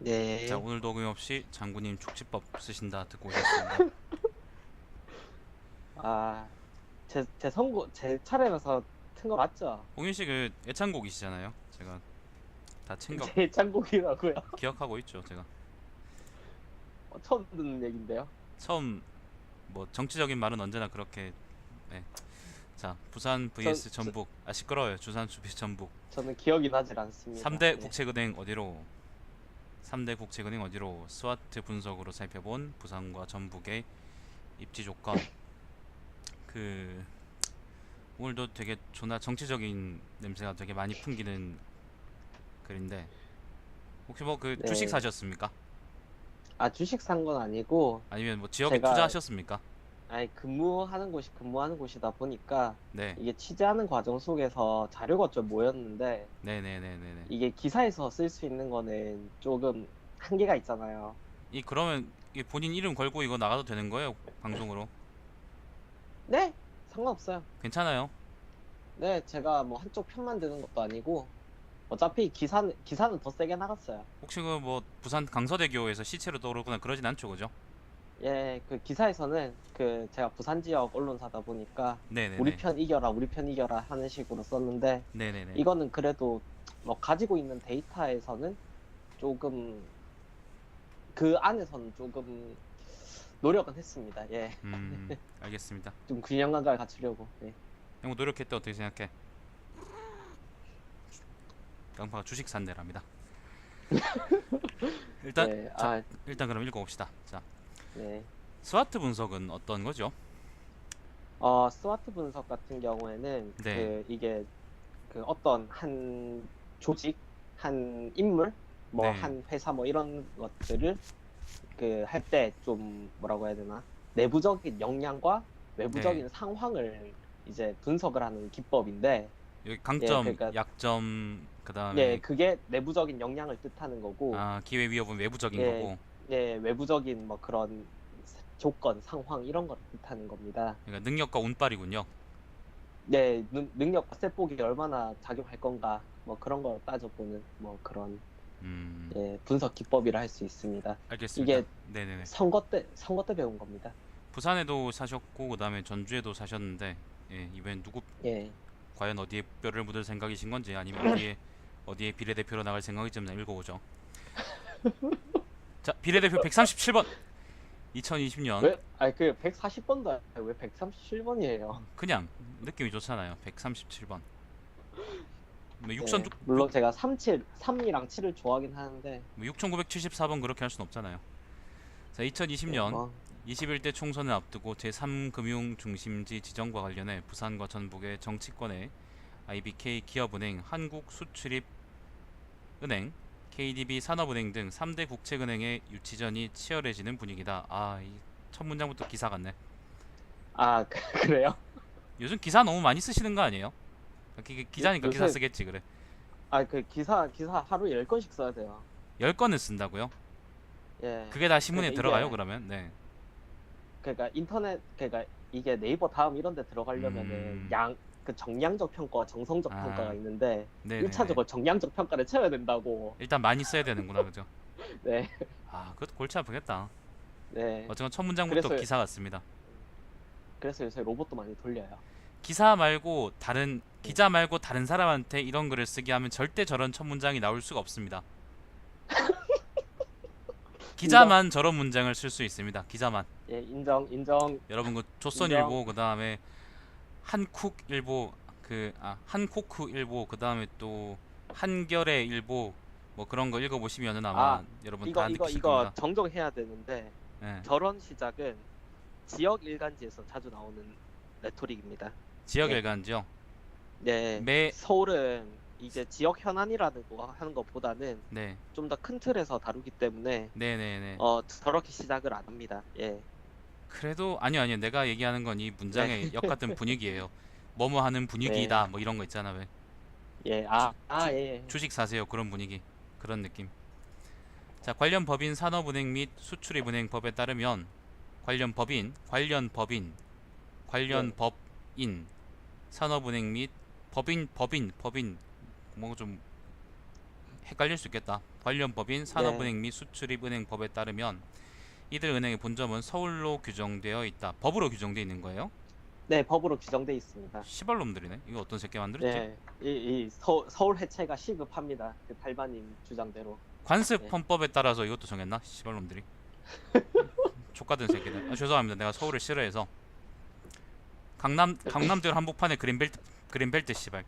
자, 네. 오늘도 어김없이 장군님 축지법 쓰신다 듣고 오셨습니다. 아, 제 선고, 제 차례라서 튼 거 맞죠? 홍윤 씨 그 애창곡이시잖아요. 제가 다 챙겨 제 짱곡이라고요? 기억하고 있죠. 제가 처음 듣는 얘긴데요. 처음 뭐 정치적인 말은 언제나 그렇게. 네. 자, 부산 전, vs 저, 전북. 아, 시끄러워요. 두산 vs 전북. 저는 기억이 나질 않습니다. 3대 네. 국책은행 어디로? 3대 국책은행 어디로? 스와트 분석으로 살펴본 부산과 전북의 입지 조건. 그 오늘도 되게 존나 정치적인 냄새가 되게 많이 풍기는 글인데, 혹시 뭐 그 주식 네. 사셨습니까? 아, 주식 산 건 아니고, 아니면 뭐 지역에 제가, 투자하셨습니까? 아니, 근무하는 곳이 근무하는 곳이다 보니까, 네. 이게 취재하는 과정 속에서 자료가 좀 모였는데, 네네네네네. 이게 기사에서 쓸 수 있는 거는 조금 한계가 있잖아요. 이 그러면 이 본인 이름 걸고 이거 나가도 되는 거예요? 방송으로? 네, 상관없어요. 괜찮아요? 네, 제가 뭐 한쪽 편만 드는 것도 아니고, 어차피 기사는 더 세게 나갔어요. 혹시 그 뭐 부산 강서대교에서 시체로 떠오르거나 그러진 않죠, 그죠? 예, 그 기사에서는 그 제가 부산 지역 언론사다 보니까 우리 네네네. 편 이겨라, 우리 편 이겨라 하는 식으로 썼는데 네네네. 이거는 그래도 뭐 가지고 있는 데이터에서는 조금 그 안에서는 조금 노력은 했습니다. 예, 알겠습니다. 좀 균형 감각을 갖추려고. 예. 형 노력했대 어떻게 생각해? 양파가 주식 산대랍니다. 일단 네, 자, 아, 일단 그럼 읽어봅시다. 자, 네. 스와트 분석은 어떤 거죠? 스와트 분석 같은 경우에는 네. 그 이게 그 어떤 한 조직, 한 인물, 뭐 네. 한 회사 뭐 이런 것들을 그 할 때 좀 뭐라고 해야 되나? 내부적인 역량과 네. 외부적인 상황을 이제 분석을 하는 기법인데, 여기 예, 강점, 그러니까 약점, 예, 그다음에 그게 내부적인 역량을 뜻하는 거고, 아, 기회 위협은 외부적인 예, 거고. 예, 외부적인 뭐 그런 조건, 상황 이런 걸 뜻하는 겁니다. 그러니까 능력과 운빨이군요. 예, 능력과 세폭이 얼마나 작용할 건가, 뭐 그런 걸 따져보는 뭐 그런 음, 예, 분석 기법이라 할 수 있습니다. 알겠습니다. 이게 네네네. 선거 때 배운 겁니다. 부산에도 사셨고 그다음에 전주에도 사셨는데, 예, 이번엔 누구 예. 과연 어디에 뼈를 묻을 생각이신 건지, 아니면 어디에 비례대표로 나갈 생각인지 한번 읽어보죠. 자, 비례대표 137번. 2020년. 왜? 아니 그 140번도 왜 137번이에요? 그냥 느낌이 좋잖아요. 137번. 뭐 네, 6,000, 물론 제가 3이랑 7을 좋아하긴 하는데, 뭐 6,974번 그렇게 할 순 없잖아요. 자, 네, 2020년 뭐, 21대 총선을 앞두고 제3금융중심지 지정과 관련해 부산과 전북의 정치권의 IBK 기업은행, 한국수출입은행, KDB 산업은행 등 3대 국책은행의 유치전이 치열해지는 분위기다. 아, 이 첫 문장부터 기사 같네. 아, 그래요? 요즘 기사 너무 많이 쓰시는 거 아니에요? 기자니까 기사 요새, 쓰겠지, 그래. 아, 그 기사 하루에 10건씩 써야 돼요. 10건을 쓴다고요? 예. 그게 다 신문에 그러니까 들어가요, 이게, 그러면? 네. 그러니까 그러니까 이게 네이버 다음 이런 데 들어가려면은 음, 그 정량적 평가와 정성적 평가가 아, 있는데, 네네네. 1차적으로 정량적 평가를 채워야 된다고. 일단 많이 써야 되는구나, 그죠? 네, 아, 그것도 골치 아프겠다. 네. 어쨌건 첫 문장부터 그래서, 기사 같습니다. 그래서 요새 로봇도 많이 돌려요. 네. 기자 말고 다른 사람한테 이런 글을 쓰게 하면 절대 저런 첫 문장이 나올 수가 없습니다. 인정. 기자만 저런 문장을 쓸 수 있습니다. 기자만. 예, 인정. 여러분 그 인정. 조선일보, 그다음에 한쿡일보, 한코크일보, 그다음에 또 한겨레 일보, 뭐 그런 거 읽어보시면은 아, 아마 여러분 다 느끼실 이거 겁니다. 정정해야 되는데, 예. 저런 시작은 지역 일간지에서 자주 나오는 레토릭입니다. 지역 예, 일간지요. 네. 매 서울은 이제 지역 현안이라는 거 하는 것보다는 네. 좀 더 큰 틀에서 다루기 때문에, 네네네. 저렇게 시작을 안 합니다. 예, 그래도 아니요. 내가 얘기하는 건 이 네, 문장의 역 같은 분위기예요. 뭐뭐 하는 네, 분위기다 뭐 이런 거 있잖아. 왜 예, 주, 주, 예. 주식 사세요 그런 분위기, 그런 느낌. 자, 관련 법인 산업은행 및 수출입은행 법에 따르면 관련 네. 법인 산업은행 및 법인 뭐 좀 헷갈릴 수 있겠다. 관련 법인 산업은행 및 수출입은행법에 따르면 이들 은행의 본점은 서울로 규정되어 있다. 법으로 규정되어 있는 거예요? 네, 법으로 규정돼 있습니다. 시발놈들이네. 이거 어떤 새끼 만들었지? 네, 서울 해체가 시급합니다. 그 달마님 주장대로. 관습헌법에 따라서 이것도 정했나? 시발놈들이. 족같은 새끼들. 죄송합니다. 내가 서울을 싫어해서. 강남대로 한복판에 그린벨트 씨발.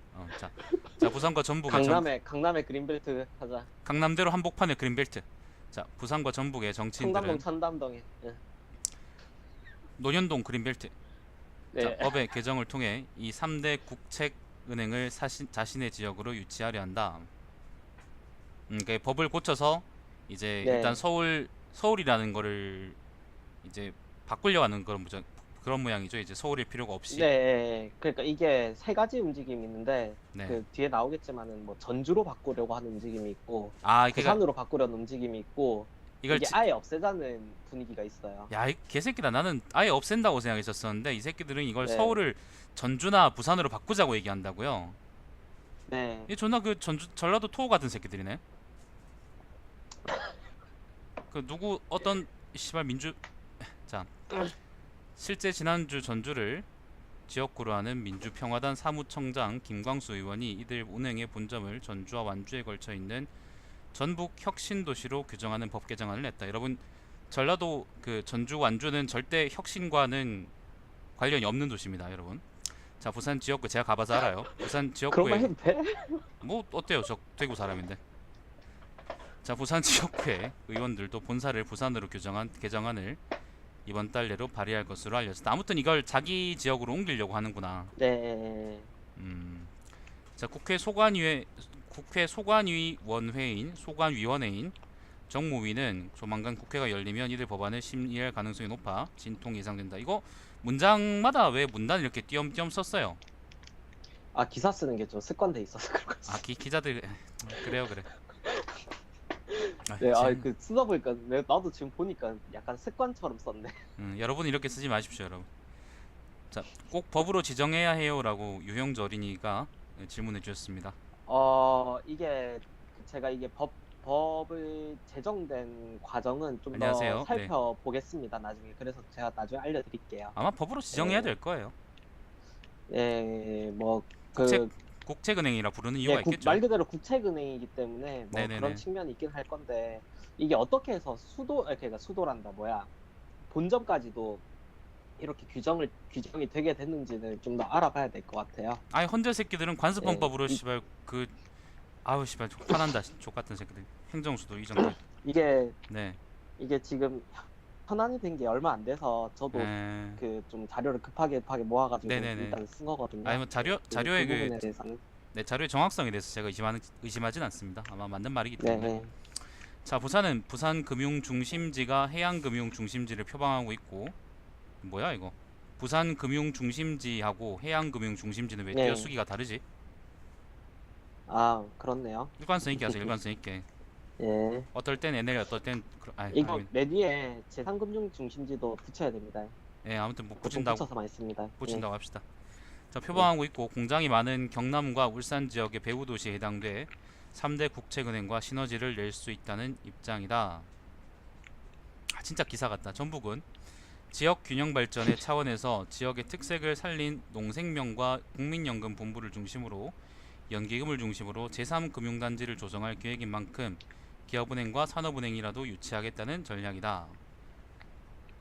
자 부산과 전북의 강남의 그린벨트 하자. 강남대로 한복판에 그린벨트. 자 부산과 전북의 정치인들은 청담동 천담동에. 예. 논현동 그린벨트. 네. 자, 법의 개정을 통해 이 3대 국책은행을 자신의 지역으로 유치하려 한다. 그러니까 법을 고쳐서 이제 네. 일단 서울이라는 거를 이제 바꾸려고 하는 그런 모양이죠. 이제 서울일 필요가 없이. 네, 그러니까 이게 세 가지 움직임이 있는데 네. 그 뒤에 나오겠지만은 뭐 전주로 바꾸려고 하는 움직임이 있고 아, 그러니까 부산으로 바꾸려는 움직임이 있고 이걸 이게 아예 없애자는 분위기가 있어요. 야, 이 개새끼다. 나는 아예 없앤다고 생각했었었는데 이 새끼들은 이걸 네. 서울을 전주나 부산으로 바꾸자고 얘기한다고요. 네, 이 존나 그 전라도 토호 같은 새끼들이네. 그 누구 어떤 씨발 자 실제 지난주 전주를 지역구로 하는 민주평화단 사무총장 김광수 의원이 이들 은행의 본점을 전주와 완주에 걸쳐 있는 전북 혁신도시로 규정하는 법 개정안을 냈다. 여러분 전라도 그 전주 완주는 절대 혁신과는 관련이 없는 도시입니다, 여러분. 자 부산 지역구 제가 가봐서 알아요. 부산 그런 말 지역구에 해도 돼? 뭐 어때요? 저 대구 사람인데. 자 부산 지역구의 의원들도 본사를 부산으로 규정한 개정안을 이번 달 내로 발의할 것으로 알려졌다. 아무튼 이걸 자기 지역으로 옮기려고 하는구나. 네, 자 국회 소관위원회인 정무위는 조만간 국회가 열리면 이들 법안을 심의할 가능성이 높아 진통 예상된다. 이거 문장마다 왜 문단 이렇게 띄엄띄엄 썼어요? 아 기사 쓰는 게 좀 습관돼 있어서 그런 거지. 기자들 그래요 그래. 네, 그 쓰다 보니까 나도 지금 보니까 약간 습관처럼 썼네. 여러분은 이렇게 쓰지 마십시오, 여러분. 자, 꼭 법으로 지정해야 해요라고 유형주 어린이가 질문해 주셨습니다. 이게 제가 이게 법을 제정된 과정은 좀 안녕하세요. 더 살펴보겠습니다. 나중에. 그래서 제가 나중에 알려드릴게요. 아마 법으로 지정해야 네. 될 거예요. 예, 뭐 국책은행이라 부르는 이유가 있겠죠. 말 그대로 국책은행이기 때문에 뭐 네네네. 그런 측면이 있긴 할 건데 이게 어떻게 해서 그러니까 수도란다 본점까지도 이렇게 규정이 되게 됐는지는 좀 더 알아봐야 될 것 같아요. 아니 헌재 새끼들은 관습헌법으로 네, 씨발 아우 씨발 화난다 족같은 새끼들. 행정수도 이 정도. 이게 네. 지금 현안이 된 게 얼마 안 돼서 저도 그 좀 자료를 급하게 모아가지고 네네네. 일단 쓴 거거든요. 아니 뭐 자료의 그 부분에 대해서는 자료의 정확성에 대해서 제가 의심하진 않습니다. 아마 맞는 말이기 때문에. 네. 자 부산은 부산 금융 중심지가 해양 금융 중심지를 표방하고 있고 뭐야 이거? 부산 금융 중심지하고 해양 금융 중심지는 왜 네. 띄어쓰기가 다르지? 아 그렇네요. 일관성 있게 하세요. 일관성 있게. 예. 어떨 땐 NL 어떨 땐 이거 맨 위에 제3금융 중심지도 붙여야 됩니다. 예, 아무튼 뭐 보통 붙여서 많이 씁니다. 붙인다고 합시다. 자, 표방하고 있고 공장이 많은 경남과 울산 지역의 배후 도시에 해당돼 3대 국책은행과 시너지를 낼 수 있다는 입장이다. 진짜 기사 같다. 전북은 지역 균형 발전의 차원에서 지역의 특색을 살린 농생명과 국민연금 본부를 중심으로 연기금을 중심으로 제3금융단지를 조성할 계획인 만큼 기업은행과 산업은행이라도 유치하겠다는 전략이다.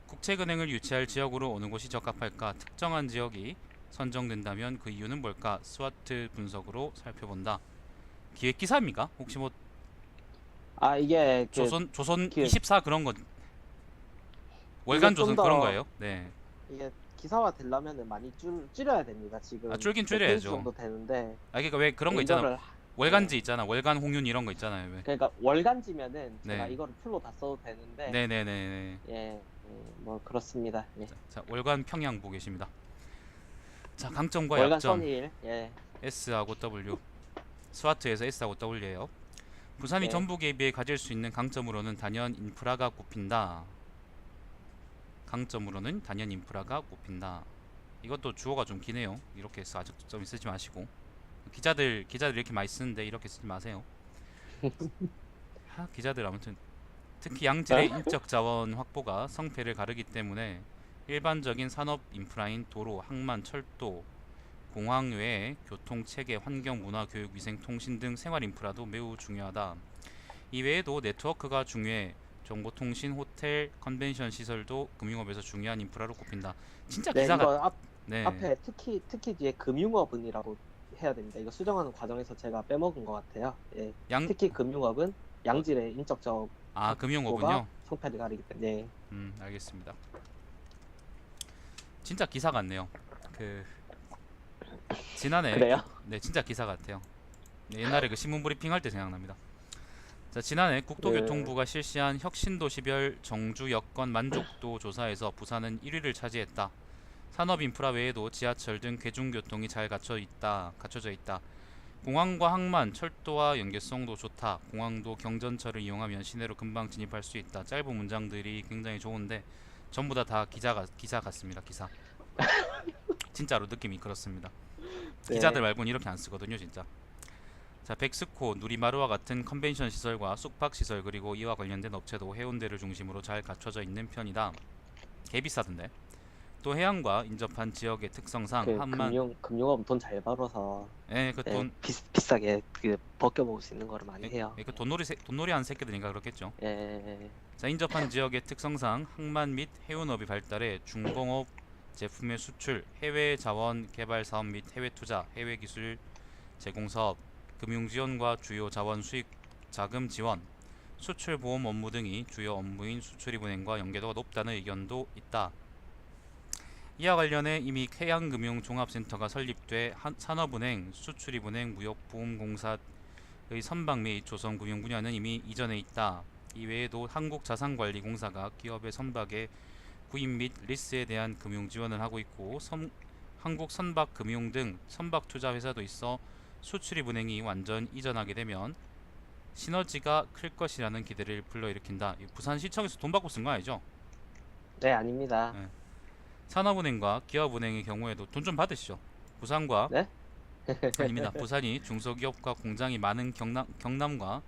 국책은행을 유치할 지역으로 어느 곳이 적합할까? 특정한 지역이 선정된다면 그 이유는 뭘까? 스와트 분석으로 살펴본다. 기획기사입니까? 혹시 뭐 이게 조선 24 그런 거 월간 조선 그런 거예요? 네. 이게 기사화 되려면은 많이 줄여야 됩니다. 지금 줄긴 몇 페이지 줄여야죠. 정도 되는데 그러니까 왜 그런 거 있잖아. 이거를 월간지 있잖아. 월간 홍윤 이런 거 있잖아요. 왜? 그러니까 월간지면은 제가 네. 이거를 풀로 다 써도 되는데 네네네. 뭐 그렇습니다. 예. 자, 월간 평양 보고 계십니다. 자, 강점과 월간 약점. 선일. 예. S하고 W. 스와트에서 S하고 W예요. 부산이 네. 전북에 비해 가질 수 있는 강점으로는 단연 인프라가 꼽힌다. 강점으로는 단연 인프라가 꼽힌다. 이것도 주어가 좀 기네요. 이렇게 해서 아주 좀 쓰지 마시고 기자들 이렇게 많이 쓰는데 이렇게 쓰지 마세요. 기자들 아무튼 특히 양질의 인적 자원 확보가 성패를 가르기 때문에 일반적인 산업 인프라인 도로, 항만, 철도, 공항 외에 교통, 체계, 환경, 문화, 교육, 위생, 통신 등 생활 인프라도 매우 중요하다. 이외에도 네트워크가 중요해 정보통신, 호텔, 컨벤션 시설도 금융업에서 중요한 인프라로 꼽힌다. 진짜 네, 기사가 이거 네. 앞에 특히 뒤에 금융업은이라고 해야 됩니다. 이거 수정하는 과정에서 제가 빼먹은 것 같아요. 예. 양 특히 금융업은 양질의 인적적 확보가 금융업은요. 성패를 가리기 때문에. 네. 알겠습니다. 진짜 기사 같네요. 그 지난해 그래요? 네, 진짜 기사 같아요. 네, 옛날에 그 신문 브리핑 할 때 생각납니다. 자, 지난해 그, 국토교통부가 실시한 혁신도시별 정주 여건 만족도 조사에서 부산은 1위를 차지했다. 산업 인프라 외에도 지하철 등 대중교통이 잘 갖춰져 있다. 공항과 항만, 철도와 연계성도 좋다. 공항도 경전철을 이용하면 시내로 금방 진입할 수 있다. 짧은 문장들이 굉장히 좋은데 전부 다 기사 같습니다. 기사. 진짜로 느낌이 그렇습니다. 기자들 네. 말고는 이렇게 안 쓰거든요, 진짜. 자, 백스코, 누리마루와 같은 컨벤션 시설과 숙박 시설 그리고 이와 관련된 업체도 해운대를 중심으로 잘 갖춰져 있는 편이다. 개 비싸던데. 또 해안과 인접한 지역의 특성상 그 한만, 금융업 돈 잘 벌어서 예, 그 예, 돈, 비싸게 그 벗겨 먹을 수 있는 거를 많이 해요. 그 돈놀이 한 새끼들인가 그렇겠죠. 예. 자, 인접한 지역의 특성상 항만 및 해운업이 발달해 중공업 제품의 수출, 해외 자원 개발 사업 및 해외 투자, 해외 기술 제공 사업, 금융 지원과 주요 자원 수익 자금 지원, 수출 보험 업무 등이 주요 업무인 수출입은행과 연계도가 높다는 의견도 있다. 이와 관련해 이미 해양금융종합센터가 설립돼 산업은행, 수출입은행, 무역보험공사의 선박 및 조선금융 분야는 이미 이전에 있다. 이외에도 한국자산관리공사가 기업의 선박의 구입 및 리스에 대한 금융 지원을 하고 있고 한국선박금융 등 선박투자 회사도 있어 수출입은행이 완전 이전하게 되면 시너지가 클 것이라는 기대를 불러일으킨다. 부산시청에서 돈 받고 쓴 거 아니죠? 네, 아닙니다. 예. 산업은행과 기업은행의 경우에도 돈 좀 받으시죠. 부산과 네? 아닙니다. 부산이 중소기업과 공장이 많은 경남과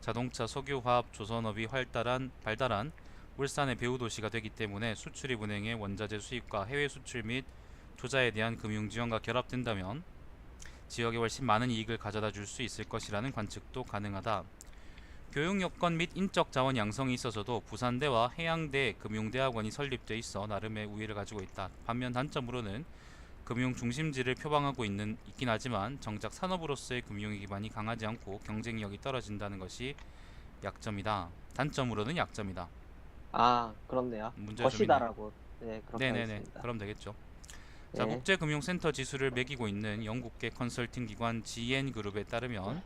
자동차, 석유화학, 조선업이 발달한 울산의 배후 도시가 되기 때문에 수출입은행의 원자재 수입과 해외 수출 및 투자에 대한 금융 지원과 결합된다면 지역에 훨씬 많은 이익을 가져다 줄 수 있을 것이라는 관측도 가능하다. 교육 여건 및 인적 자원 양성이 있어서도 부산대와 해양대 금융대학원이 설립돼 있어 나름의 우위를 가지고 있다. 반면 단점으로는 금융 중심지를 표방하고 있긴 하지만 정작 산업으로서의 금융의 기반이 강하지 않고 경쟁력이 떨어진다는 것이 약점이다. 단점으로는 약점이다. 아, 그렇네요. 문제가 좀 있네요. 것이다라고. 네, 그렇게 네네네. 하겠습니다. 그럼 되겠죠. 자, 네. 국제금융센터 지수를 매기고 있는 영국계 컨설팅 기관 GN그룹에 따르면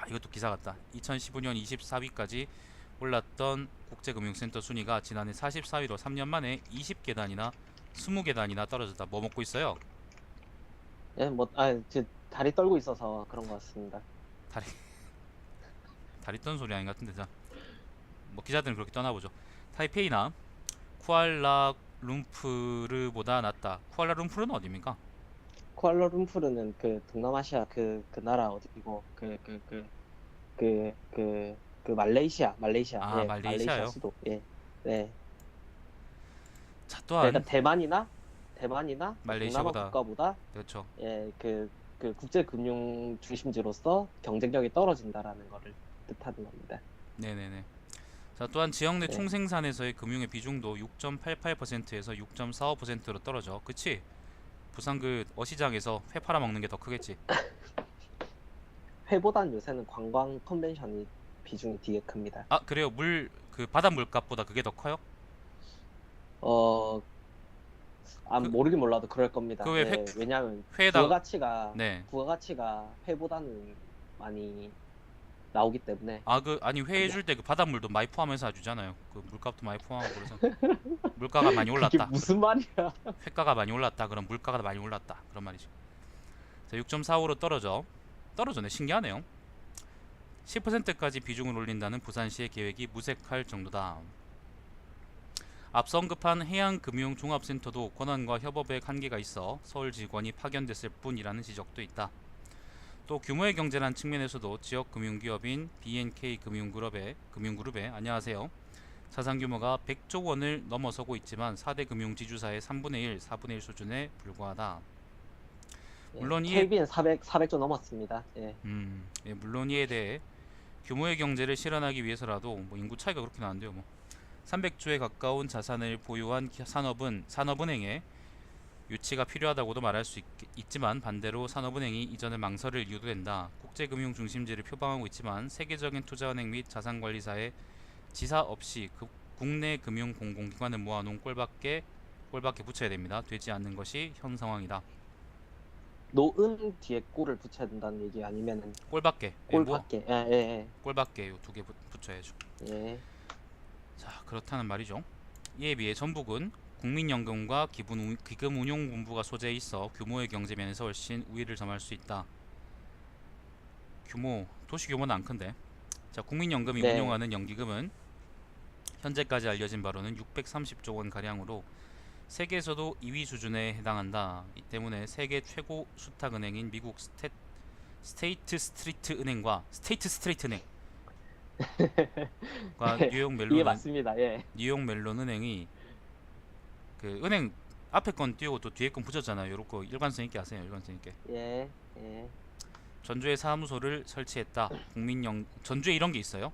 이것도 기사 같다. 2015년 24위까지 올랐던 국제금융센터 순위가 지난해 44위로 3년 만에 20계단이나 20계단이나 떨어졌다. 뭐 먹고 있어요? 예, 다리 떨고 있어서 그런 것 같습니다. 다리 다리 떤 소리 아닌 것 같은데. 자, 뭐 기자들은 그렇게 떠나보죠. 타이페이나 쿠알라룸푸르보다 낫다. 쿠알라룸푸르는 어디입니까? 쿠알라룸푸르는 그 동남아시아 그 나라 어디고 말레이시아. 예, 말레이시아 말레이시아요. 수도. 예. 네. 자, 그러니까 또한 대만이나 뭐 동남아 말레이시아보다 국가보다 그렇죠. 예, 그 국제 금융 중심지로서 경쟁력이 떨어진다라는 거를 뜻하는 겁니다. 네네네. 자, 또한 지역 내 네. 총생산에서의 금융의 비중도 6.88%에서 6.45%로 떨어져. 그치? 부산 그 어시장에서 회 팔아먹는 게 더 크겠지. 회보단 요새는 관광 컨벤션이 비중이 되게 큽니다. 아, 그래요? 그 바다 물값보다 그게 더 커요? 어, 그 모르긴 몰라도 그럴 겁니다. 그 왜 예, 왜냐하면 회에다가 네. 부가가치가 회보다는 많이 나오기 때문에. 아니 회 그게 해줄 때 그 바닷물도 많이 포함해서 주잖아요. 그 물값도 많이 포함하고 그래서 물가가 많이 그게 올랐다. 무슨 말이야? 회가가 많이 올랐다. 그럼 물가가 많이 올랐다. 그런 말이죠. 자, 6.45로 떨어졌네. 신기하네요. 10%까지 비중을 올린다는 부산시의 계획이 무색할 정도다. 앞서 언급한 해양금융종합센터도 권한과 협업에 한계가 있어 서울 직원이 파견됐을 뿐이라는 지적도 있다. 또 규모의 경제란 측면에서도 지역 금융기업인 BNK 금융그룹의 안녕하세요. 자산 규모가 100조 원을 넘어서고 있지만 4대 금융지주사의 3분의 1, 4분의 1 수준에 불과하다. 예, 물론 이에 KB는 400조 넘었습니다. 예. 물론 이에 대해 규모의 경제를 실현하기 위해서라도 뭐 인구 차이가 그렇게 나는데요. 뭐 300조에 가까운 자산을 보유한 산업은행에 유치가 필요하다고도 말할 수 있지만 반대로 산업은행이 이전을 망설일 이유도 된다. 국제금융 중심지를 표방하고 있지만 세계적인 투자은행 및 자산관리사의 지사 없이 국내 금융 공공기관을 모아놓은 꼴밖에 붙여야 됩니다. 되지 않는 것이 현 상황이다. 노은 뒤에 꼴을 붙여야 된다는 얘기 아니면은 꼴밖에 꼴밖에. 예, 예, 꼴밖에 요 두 개 붙여야죠. 예. 자, 그렇다는 말이죠. 이에 비해 전북은 국민연금과 기금운용본부가 소재에 있어 규모의 경제면에서 훨씬 우위를 점할 수 있다. 도시 규모는 안 큰데. 자, 국민연금이 네. 운용하는 연기금은 현재까지 알려진 바로는 630조 원 가량으로 세계에서도 2위 수준에 해당한다. 이 때문에 세계 최고 수탁은행인 미국 스테이트 스트리트 은행과 이게 맞습니다. 예. 뉴욕 멜론 은행이 그 은행 앞에 건 띄우고 또 뒤에 건 붙였잖아요. 요렇게 일관성 있게 하세요. 일관성 있게. 예. 예. 전주에 사무소를 설치했다. 전주에 이런 게 있어요?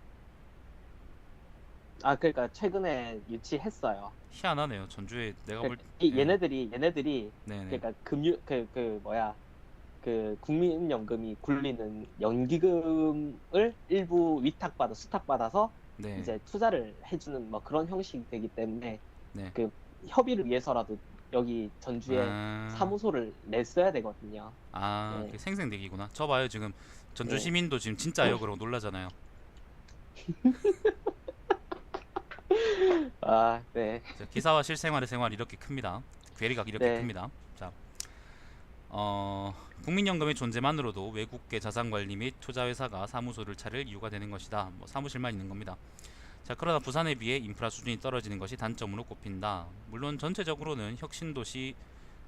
아, 그러니까 최근에 유치했어요. 희한하네요. 전주에 내가 볼 얘네들이 네네. 그러니까 국민연금이 굴리는 연기금을 일부 수탁받아서 네. 이제 투자를 해주는 뭐 그런 형식이 되기 때문에 네. 그 협의를 위해서라도 여기 전주에 사무소를 냈어야 되거든요. 네. 그게 생생내기구나. 저 봐요. 지금 전주 네. 시민도 지금 진짜요? 그러고 놀라잖아요. 아, 네. 자, 기사와 실생활의 생활이 이렇게 큽니다. 괴리가 이렇게 네. 큽니다. 자, 국민연금의 존재만으로도 외국계 자산관리 및 투자회사가 사무소를 차릴 이유가 되는 것이다. 뭐 사무실만 있는 겁니다. 자, 그러나 부산에 비해 인프라 수준이 떨어지는 것이 단점으로 꼽힌다. 물론 전체적으로는 혁신도시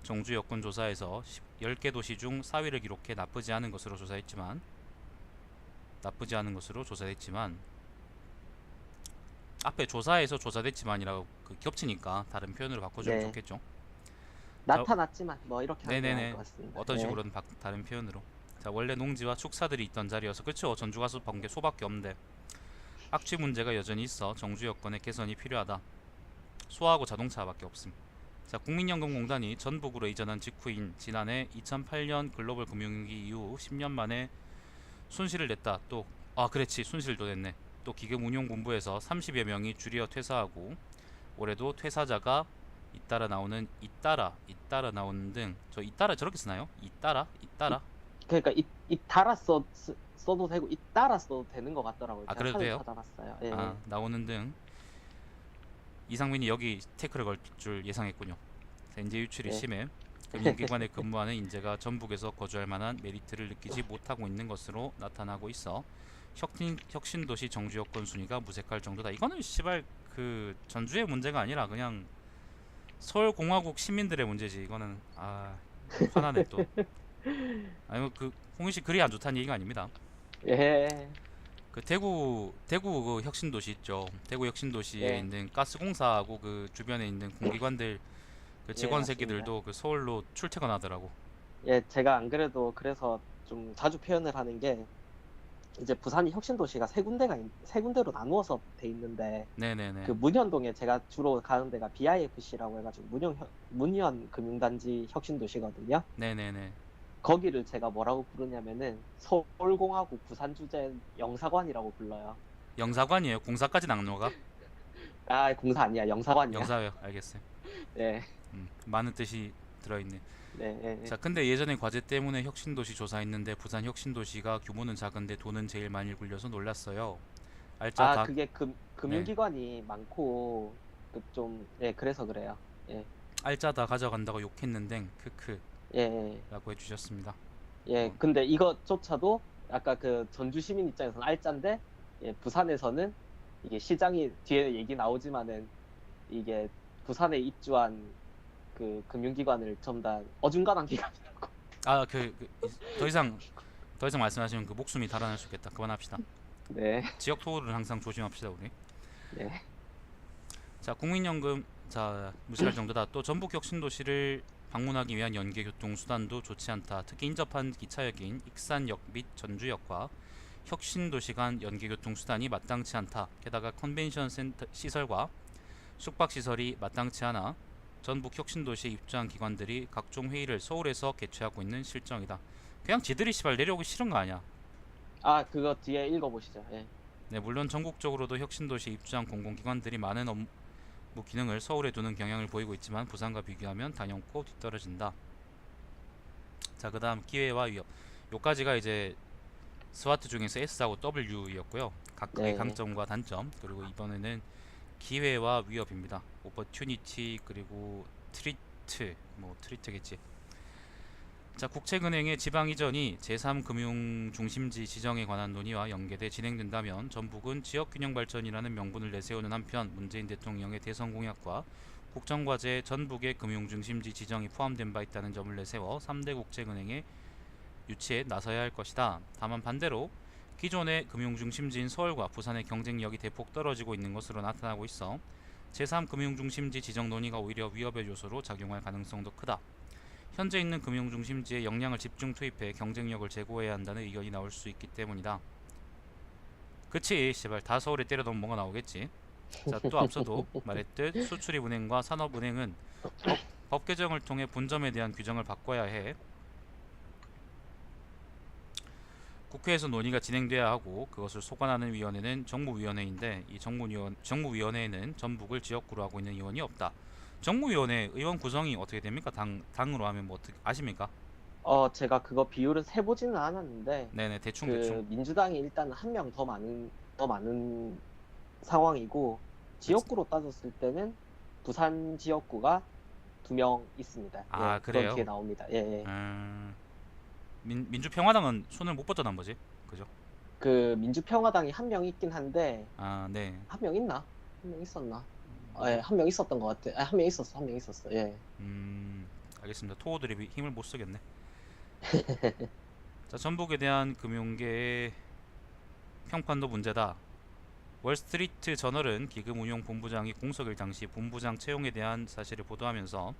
정주 여건 조사에서 10개 도시 중 4위를 기록해 나쁘지 않은 것으로 조사했지만 앞에 조사에서 조사됐지만이라고 겹치니까 다른 표현으로 바꿔주면 네. 좋겠죠. 나타났지만 뭐 이렇게 하는 게 네네네. 나을 것 같습니다. 어떤 네. 식으로든 다른 표현으로. 자, 원래 농지와 축사들이 있던 자리여서 그렇죠. 전주 가서 본 게 소밖에 없는데 악취 문제가 여전히 있어 정주 여건의 개선이 필요하다. 소하고 자동차밖에 없음. 자, 국민연금공단이 전북으로 이전한 직후인 지난해 2008년 글로벌 금융위기 이후 10년 만에 순실을 냈다. 그렇지, 순실도 냈네. 또 기금운용본부에서 30여 명이 줄여 퇴사하고 올해도 퇴사자가 잇따라 나오는 등 저 잇따라 저렇게 쓰나요? 잇따라 그러니까 잇따라 써도 되고 잇따라 써도 되는 것 같더라고요. 제가 그래도 사진 돼요? 찾아봤어요. 예. 나오는 등 이상민이 여기 태클을 걸 줄 예상했군요. 자, 인재 유출이 네. 심해 금융기관에 근무하는 인재가 전북에서 거주할 만한 메리트를 느끼지 못하고 있는 것으로 나타나고 있어 혁신도시 정주 여건 순위가 무색할 정도다. 이거는 씨발 그 전주의 문제가 아니라 그냥 서울공화국 시민들의 문제지. 이거는 화나네 또. 아니 그 홍희 씨 글이 안 좋다는 얘기가 아닙니다. 예. 그 대구 그 혁신도시 있죠. 대구 혁신도시에 예. 있는 가스공사하고 그 주변에 있는 공기관들 그 직원 예, 새끼들도 그 서울로 출퇴근하더라고. 예, 제가 안 그래도 그래서 좀 자주 표현을 하는 게 이제 부산이 혁신도시가 세 군데로 나누어서 돼 있는데 네네네. 그 문현동에 제가 주로 가는 데가 BIFC라고 해가지고 문현 금융단지 혁신도시거든요. 네네네. 거기를 제가 뭐라고 부르냐면은 서울공화국 부산주재 영사관이라고 불러요. 영사관이에요. 공사까지 낙노가? 아, 공사 아니야, 영사관이야. 영사요. 알겠어요. 네, 많은 뜻이 들어있네. 네. 자, 근데 예전에 과제 때문에 혁신도시 조사했는데 부산 혁신도시가 규모는 작은데 돈은 제일 많이 굴려서 놀랐어요. 그게 금융기관이 많고 그래서 그래요. 예, 알짜 다 가져간다고 욕했는데 크크 예, 라고 해주셨습니다. 예. 근데 이것조차도 아까 그 전주 시민 입장에서는 알짠데, 예, 부산에서는 이게 시장이 뒤에 얘기 나오지만은 이게 부산에 입주한 그 금융기관을 전부 다 어중간한 기관이라고. 더 이상 더 이상 말씀하시면 그 목숨이 달아날 수 있겠다. 그만합시다. 네. 지역 토호를 항상 조심합시다 우리. 네. 자, 국민연금 자 무시할 정도다. 또 전북 혁신도시를 방문하기 위한 연계 교통 수단도 좋지 않다. 특히 인접한 기차역인 익산역 및 전주역과 혁신도시 간 연계 교통 수단이 마땅치 않다. 게다가 컨벤션 센터 시설과 숙박 시설이 마땅치 않아 전북 혁신도시에 입주한 기관들이 각종 회의를 서울에서 개최하고 있는 실정이다. 그냥 지들이 시발 내려오기 싫은 거 아니야. 아, 그거 뒤에 읽어보시죠. 예. 네, 물론 전국적으로도 혁신도시에 입주한 공공기관들이 많은 업무 기능을 서울에 두는 경향을 보이고 있지만 부산과 비교하면 단연코 뒤떨어진다. 자, 그 다음 기회와 위협. 요까지가 이제 스와트 중에서 S하고 W였고요. 각각의 네. 강점과 단점. 그리고 이번에는 기회와 위협입니다. 오퍼튜니티 그리고 트리트, 뭐 트리트겠지. 자, 국책은행의 지방 이전이 제3금융중심지 지정에 관한 논의와 연계돼 진행된다면 전북은 지역균형 발전이라는 명분을 내세우는 한편 문재인 대통령의 대선 공약과 국정과제에 전북의 금융중심지 지정이 포함된 바 있다는 점을 내세워 3대 국책은행의 유치에 나서야 할 것이다. 다만 반대로 기존의 금융중심지인 서울과 부산의 경쟁력이 대폭 떨어지고 있는 것으로 나타나고 있어 제3금융중심지 지정 논의가 오히려 위협의 요소로 작용할 가능성도 크다. 현재 있는 금융중심지에 역량을 집중 투입해 경쟁력을 제고해야 한다는 의견이 나올 수 있기 때문이다. 그치 씨발 다 서울에 때려넣으면 뭐가 나오겠지. 자, 또 앞서도 말했듯 수출입은행과 산업은행은 법 개정을 통해 분점에 대한 규정을 바꿔야 해 국회에서 논의가 진행돼야 하고 그것을 소관하는 위원회는 정무위원회인데 이 정무위원회에는 전북을 지역구로 하고 있는 의원이 없다. 정무위원회 의원 구성이 어떻게 됩니까? 당으로 하면 뭐 어떻게 아십니까? 제가 그거 비율은 세보지는 않았는데, 네네 대충 그 대충. 민주당이 일단 한 명 더 많은 상황이고, 지역구로 따졌을 때는 부산 지역구가 2명 있습니다. 아, 예, 그건 그래요? 뒤에 나옵니다. 예, 예. 민주평화당은 손을 못 뻗어난 거지, 그죠? 그 민주평화당이 한 명 있긴 한데, 아, 네. 한 명 있나? 한 명 있었나? 예, 한 명 있었던 것 같아. 한 명 있었어. 예. 알겠습니다. 토호들이 힘을 못 쓰겠네. 자, 전북에 대한 금융계의 평판도 문제다. 월스트리트 저널은 기금운용본부장이 공석일 당시 본부장 채용에 대한 사실을 보도하면서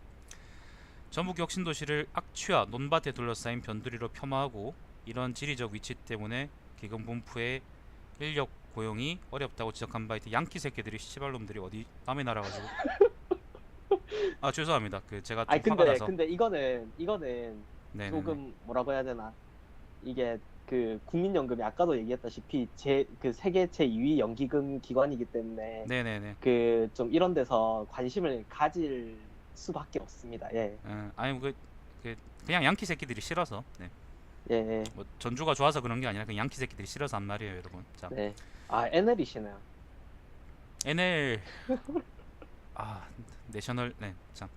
전북 혁신도시를 악취와 논밭에 둘러싸인 변두리로 폄하하고 이런 지리적 위치 때문에 기금 본부의 인력 고용이 어렵다고 지적한 바 있듯 양키 새끼들이 씨발놈들이 어디 남의 나라 가지고 아 죄송합니다. 그 제가 좀 아니 화가 나서 근데 이거는 네네네. 조금 뭐라고 해야 되나? 이게 그 국민연금이 아까도 얘기했다시피 그 세계 제2위 연기금 기관이기 때문에 네네네. 그 좀 이런 데서 관심을 가질 수밖에 없습니다. 예. 아니 그냥 양키 새끼들이 싫어서 네. 예. 뭐 전주가 좋아서 그런 게 아니라 그냥 양키 새끼들이 싫어서 한 말이에요, 여러분. 자, 네. 아, NL이시네요. NL 내셔널 자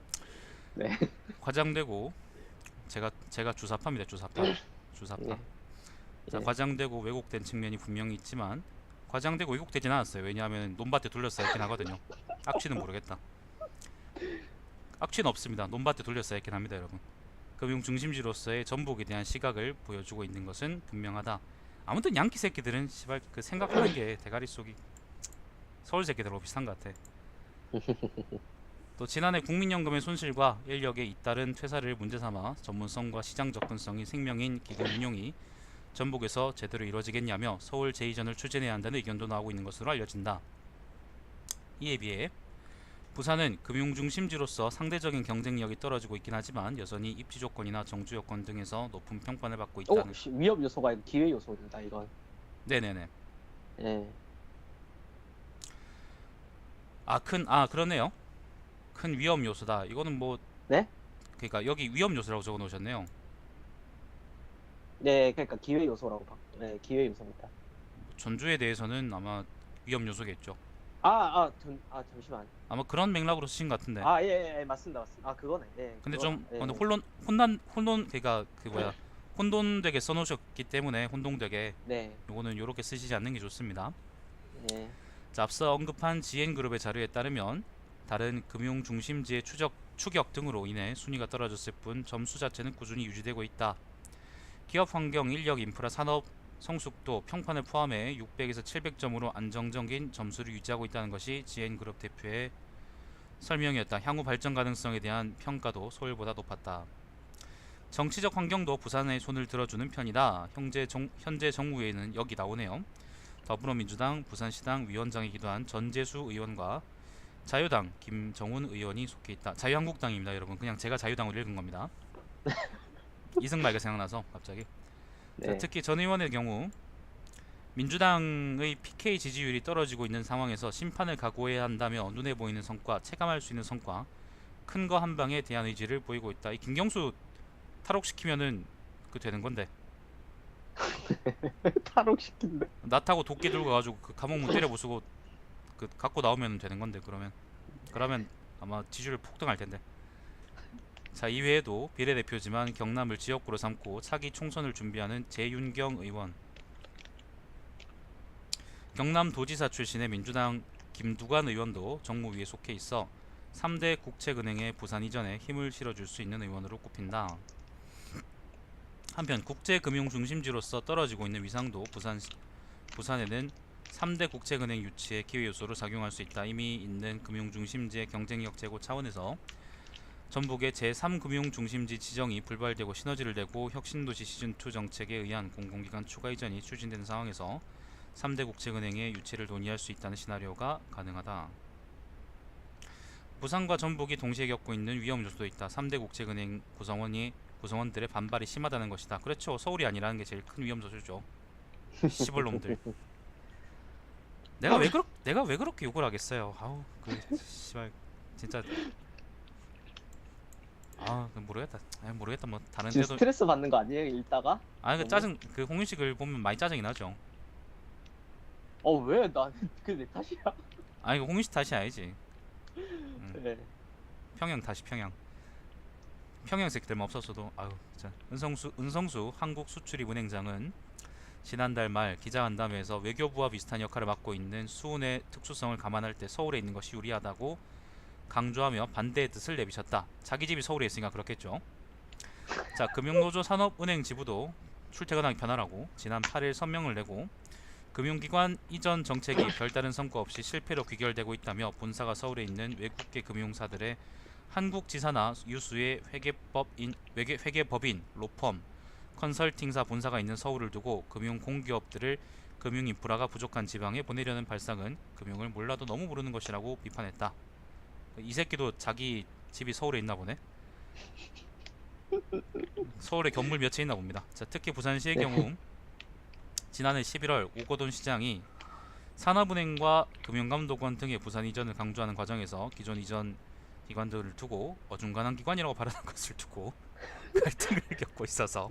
네. 과장되고 제가 주사파입니다, 주사파. 예. 자, 예. 과장되고 왜곡된 측면이 분명히 있지만 과장되고 왜곡되진 않았어요. 왜냐하면 논밭에 둘러싸여 있긴 하거든요. 악취는 모르겠다. 악취는 없습니다. 논밭에 둘러싸여 있긴 합니다, 여러분. 금융 중심지로서의 전북에 대한 시각을 보여주고 있는 것은 분명하다. 아무튼 양키 새끼들은 시발 그 생각하는 게 대가리 속이 서울 새끼들하고 비슷한 것 같아. 또 지난해 국민연금의 손실과 인력에 잇따른 퇴사를 문제삼아 전문성과 시장 접근성이 생명인 기금 운용이 전북에서 제대로 이루어지겠냐며 서울 제2전을 추진해야 한다는 의견도 나오고 있는 것으로 알려진다. 이에 비해 부산은 금융중심지로서 상대적인 경쟁력이 떨어지고 있긴 하지만 여전히 입지 조건이나 정주 여건 등에서 높은 평판을 받고 있다는. 위협 요소가 아니고 기회 요소입니다, 이건. 네네네. 예. 그러네요. 큰 위험 요소다. 이거는 뭐 네? 그러니까 여기 위험 요소라고 적어 놓으셨네요. 네, 그러니까 기회 요소라고 네, 기회 요소입니다. 전주에 대해서는 아마 위험 요소겠죠. 잠시만. 아마 그런 맥락으로 쓰신 것 같은데. 예, 맞습니다. 아, 그거네. 예. 근데 그거다. 좀 예. 근데 혼돈 그러니까 그 뭐야 혼돈되게 써놓으셨기 때문에 혼동되게 네. 요거는 요렇게 쓰시지 않는 게 좋습니다. 예. 자, 앞서 언급한 GN그룹의 자료에 따르면 다른 금융 중심지의 추격 등으로 인해 순위가 떨어졌을 뿐 점수 자체는 꾸준히 유지되고 있다. 기업 환경, 인력, 인프라, 산업 성숙도 평판을 포함해 600에서 700점으로 안정적인 점수를 유지하고 있다는 것이 GN그룹 대표의 설명이었다. 향후 발전 가능성에 대한 평가도 서울보다 높았다. 정치적 환경도 부산의 손을 들어주는 편이다. 현재 정무위에는 여기 나오네요. 더불어민주당 부산시당 위원장이기도 한 전재수 의원과 자유당 김정훈 의원이 속해 있다. 자유한국당입니다, 여러분. 그냥 제가 자유당을 읽은 겁니다. 이승만이가 생각나서 갑자기. 자, 네. 특히 전 의원의 경우 민주당의 PK 지지율이 떨어지고 있는 상황에서 심판을 각오해야 한다며 눈에 보이는 성과, 체감할 수 있는 성과, 큰 거 한 방에 대한 의지를 보이고 있다. 이 김경수 탈옥시키면은 그 되는 건데. 탈옥시킨대. 나 타고 도끼 들고 가가지고 그 감옥문 때려 부수고 그 갖고 나오면 되는 건데. 그러면 아마 지지율 폭등할 텐데. 자, 이외에도 비례대표지만 경남을 지역구로 삼고 차기 총선을 준비하는 재윤경 의원, 경남도지사 출신의 민주당 김두관 의원도 정무위에 속해 있어 3대 국책은행의 부산 이전에 힘을 실어줄 수 있는 의원으로 꼽힌다. 한편 국제금융 중심지로서 떨어지고 있는 위상도 부산에는 3대 국책은행 유치의 기회 요소로 작용할 수 있다. 이미 있는 금융 중심지의 경쟁력 제고 차원에서 전북의 제3금융 중심지 지정이 불발되고 시너지를 내고 혁신도시 시즌2 정책에 의한 공공기관 추가 이전이 추진되는 상황에서 3대 국책은행의 유치를 논의할 수 있다는 시나리오가 가능하다. 부산과 전북이 동시에 겪고 있는 위험 요소도 있다. 3대 국책은행 구성원들의 반발이 심하다는 것이다. 그렇죠. 서울이 아니라는 게 제일 큰 위험 요소죠. 시벌놈들. 내가 왜 그렇게 욕을 하겠어요. 아우 그 씨발 진짜. 모르겠다. 모르겠다. 뭐 다른 지금 데도. 스트레스 받는 거 아니에요, 읽다가? 그 너무? 짜증, 그 홍윤식을 보면 많이 짜증이 나죠. 왜? 나 그내 탓이야? 그 홍윤식 탓이 아니지. 네. 평양 탓이 평양 새끼들만 없었어도. 진짜. 은성수 한국수출입은행장은 지난달 말 기자간담회에서 외교부와 비슷한 역할을 맡고 있는 수은의 특수성을 감안할 때 서울에 있는 것이 유리하다고 강조하며 반대의 뜻을 내비쳤다. 자기 집이 서울에 있으니까 그렇겠죠. 자, 금융노조 산업은행 지부도 출퇴근하기 편하라고 지난 8일 성명을 내고 금융기관 이전 정책이 별다른 성과 없이 실패로 귀결되고 있다며 본사가 서울에 있는 외국계 금융사들의 한국지사나 유수의 회계법인, 로펌, 컨설팅사 본사가 있는 서울을 두고 금융공기업들을 금융인프라가 부족한 지방에 보내려는 발상은 금융을 몰라도 너무 모르는 것이라고 비판했다. 이 새끼도 자기 집이 서울에 있나 보네. 서울에 건물 몇 채 있나 봅니다. 자, 특히 부산시의 경우 지난해 11월 오거돈 시장이 산업은행과 금융감독원 등의 부산 이전을 강조하는 과정에서 기존 이전 기관들을 두고 어중간한 기관이라고 발언한 것을 두고 갈등을 겪고 있어서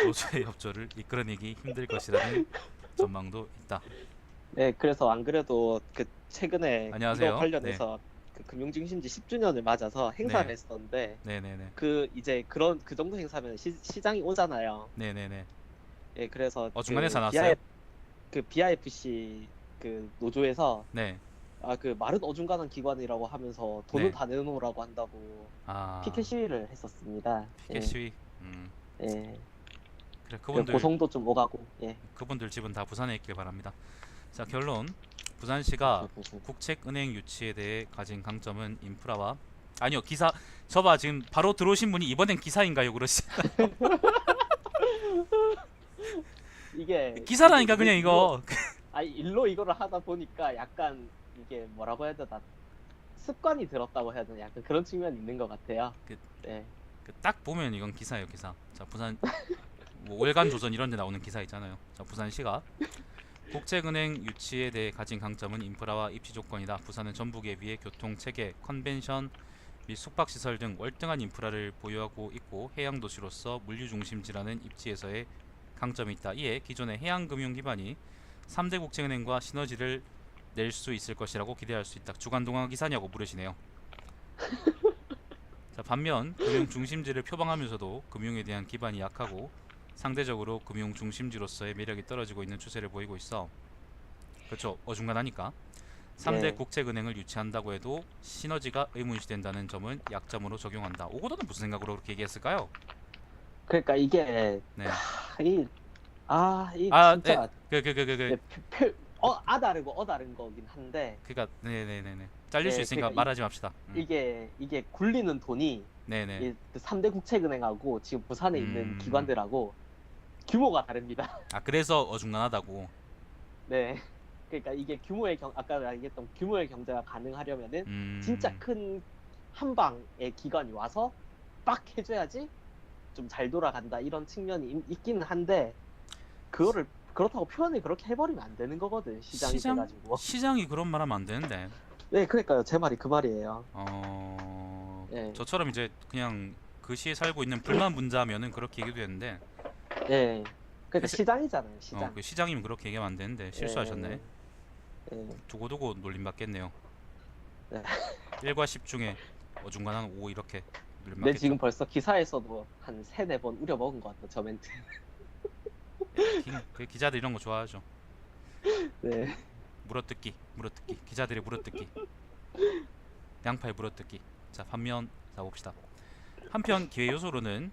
노조의 협조를 이끌어내기 힘들 것이라는 전망도 있다. 네, 그래서 안 그래도 그 최근에 안녕하세요. 이거 관련해서 그 금융중심지 10주년을 맞아서 행사를 네. 했었는데 네네네. 그 이제 그 정도 행사면 시장이 오잖아요. 네네네. 예, 그래서 어중간해서 나왔어요? 그 BIFC 그 노조에서 네. 그 말은 어중간한 기관이라고 하면서 돈을 네. 다 내놓으라고 한다고 피켓 시위를 했었습니다. 피켓 시위. 예. 그래, 그 고성도 좀 오가고. 예. 그분들 집은 다 부산에 있길 바랍니다. 자, 결론. 부산시가 국책은행 유치에 대해 가진 강점은 인프라와 아니요, 기사 저봐 지금 바로 들어오신 분이 이번엔 기사인가요? 그러시나요? 이게 기사라니까 그냥 이거. 일로 이거를 하다 보니까 약간 이게 뭐라고 해야 되나, 습관이 들었다고 해야 되나, 약간 그런 측면이 있는 것 같아요. 네. 딱 보면 이건 기사예요, 기사. 자, 부산 뭐 월간조선 이런 데 나오는 기사 있잖아요. 자, 부산시가 국책은행 유치에 대해 가진 강점은 인프라와 입지 조건이다. 부산은 전북에 비해 교통, 체계, 컨벤션 및 숙박시설 등 월등한 인프라를 보유하고 있고 해양도시로서 물류중심지라는 입지에서의 강점이 있다. 이에 기존의 해양금융 기반이 3대 국책은행과 시너지를 낼 수 있을 것이라고 기대할 수 있다. 주간동화 기사냐고 물으시네요. 자, 반면 금융 중심지를 표방하면서도 금융에 대한 기반이 약하고 상대적으로 금융 중심지로서의 매력이 떨어지고 있는 추세를 보이고 있어. 그렇죠. 어중간하니까. 3대 네. 국책은행을 유치한다고 해도 시너지가 의문시된다는 점은 약점으로 적용한다. 오거돈은 무슨 생각으로 그렇게 얘기했을까요? 그러니까 이게 네. 이 아, 네. 진짜 네, 다르고 다른 거긴 한데 그니까 네네네네. 잘릴 수 네, 있으니까 그러니까 말하지 맙시다. 이게 굴리는 돈이 네네. 이 3대 국책은행하고 지금 부산에 있는 음. 기관들하고 규모가 다릅니다. 아, 그래서 어중간하다고. 네. 그러니까 이게 아까 얘기했던 규모의 경제가 가능하려면은 진짜 음. 큰 한 방의 기관이 와서 빡 해줘야지 좀 잘 돌아간다 이런 측면이 있기는 한데 그렇다고 표현을 그렇게 해버리면 안 되는 거거든 시장이 돼가지고. 시장이 그런 말 하면 안 되는데. 네, 그러니까요. 제 말이 그 말이에요. 예, 저처럼 이제 그냥 그 시에 살고 있는 불만 분자면은 그렇게 얘기도 되는데, 예. 그러니까 회사, 시장이잖아요, 시장. 그 시장이면 그렇게 얘기하면 안 되는데, 실수하셨네. 예, 예. 두고두고 놀림받겠네요. 네. 1과 10 중에 어중간한 5 이렇게 근데 놀림받겠죠. 지금 벌써 기사에서도 한 3-4번 우려먹은 것 같아, 저 멘트. 그 기자들 이런 거 좋아하죠. 네. 물어뜯기. 기자들의 물어뜯기. 양파의 물어뜯기. 자, 반면 자 봅시다. 한편 기회 요소로는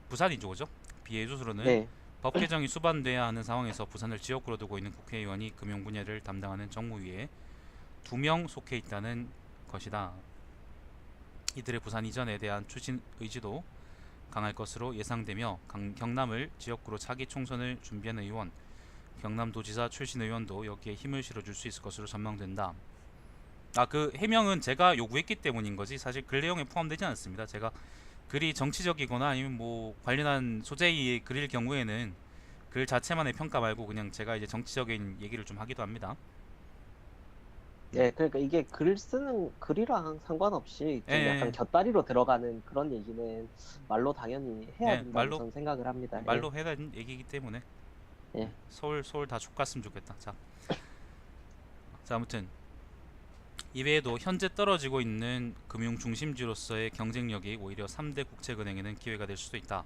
부산이죠, 그죠? 비회 요소로는 네. 법 개정이 수반돼야 하는 상황에서 부산을 지역구로 두고 있는 국회의원이 금융 분야를 담당하는 정무위에 2명 속해 있다는 것이다. 이들의 부산 이전에 대한 추진 의지도 강할 것으로 예상되며 경남을 지역구로 차기 총선을 준비하는 의원, 경남도지사 출신 의원도 여기에 힘을 실어줄 수 있을 것으로 전망된다. 그 해명은 제가 요구했기 때문인 거지 사실 글 내용에 포함되지 않습니다. 제가 글이 정치적이거나 아니면 뭐 관련한 소재의 글일 경우에는 글 자체만의 평가 말고 그냥 제가 이제 정치적인 얘기를 좀 하기도 합니다. 네, 그러니까 이게 글 쓰는 글이랑 상관없이 예, 좀 약간 예, 곁다리로 들어가는 그런 얘기는 말로 당연히 해야 예, 된다고 말로 저는 생각을 합니다. 말로 해야 되는 얘기이기 때문에 예. 서울 다 족갔으면 좋겠다. 자 아무튼 이외에도 현재 떨어지고 있는 금융 중심지로서의 경쟁력이 오히려 3대 국책은행에는 기회가 될 수도 있다.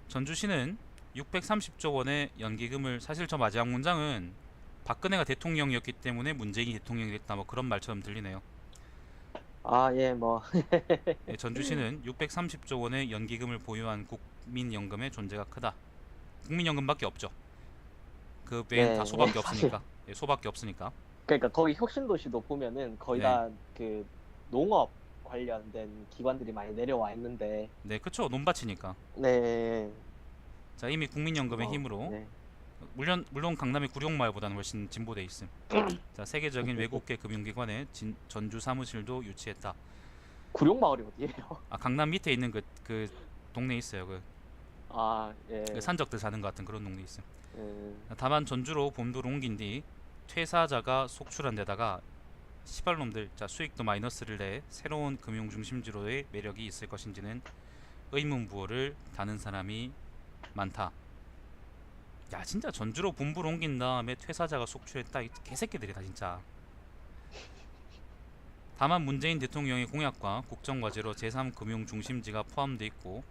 전주시는 630조 원의 연기금을 사실 저 마지막 문장은 박근혜가 대통령이었기 때문에 문재인이 대통령이 됐다 뭐 그런 말처럼 들리네요. 예, 뭐. 전주시는 630조 원의 연기금을 보유한 국민연금의 존재가 크다. 국민연금밖에 없죠. 그 외엔 다 네, 소밖에 사실. 없으니까. 소밖에 없으니까. 그러니까 거기 혁신도시도 보면은 거의 네, 다 그 농업 관련된 기관들이 많이 내려와 있는데, 네, 그쵸. 논밭이니까. 네, 자, 이미 국민연금의 뭐, 힘으로 네. 물론 강남의 구룡마을보다는 훨씬 진보돼 있음. 자, 세계적인 외국계 금융기관의 전주 사무실도 유치했다. 구룡마을이 어디예요? 강남 밑에 있는 그 동네 있어요. 그 예. 산적들 사는 것 같은 그런 동네 있음. 음, 다만 전주로 본부를 옮긴 뒤 퇴사자가 속출한 데다가 시발놈들 자 수익도 마이너스를 내 새로운 금융 중심지로의 매력이 있을 것인지는 의문부호를 다는 사람이 많다. 야 진짜 전주로 본부를 옮긴 다음에 퇴사자가 속출했다. 이 개새끼들이다 진짜. 다만 문재인 대통령의 공약과 국정과제로 제3금융 중심지가 포함돼 있고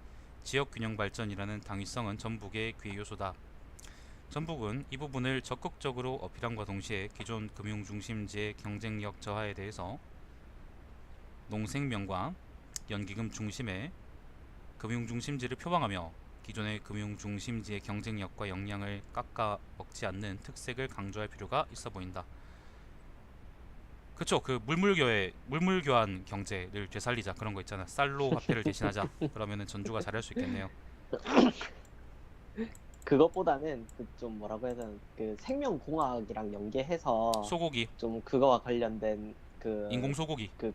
지역균형 발전이라는 당위성은 전북의 귀의 요소다. 전북은 이 부분을 적극적으로 어필함과 동시에 기존 금융 중심지의 경쟁력 저하에 대해서 농생명과 연기금 중심의 금융 중심지를 표방하며 기존의 금융 중심지의 경쟁력과 역량을 깎아 먹지 않는 특색을 강조할 필요가 있어 보인다. 그쵸, 그 물물교환 경제를 되살리자 그런 거 있잖아. 쌀로 화폐를 대신하자. 그러면은 전주가 잘할 수 있겠네요. 그것보다는 그 좀 뭐라고 해야 되나, 그 생명공학이랑 연계해서 소고기, 좀 그거와 관련된 인공 소고기. 그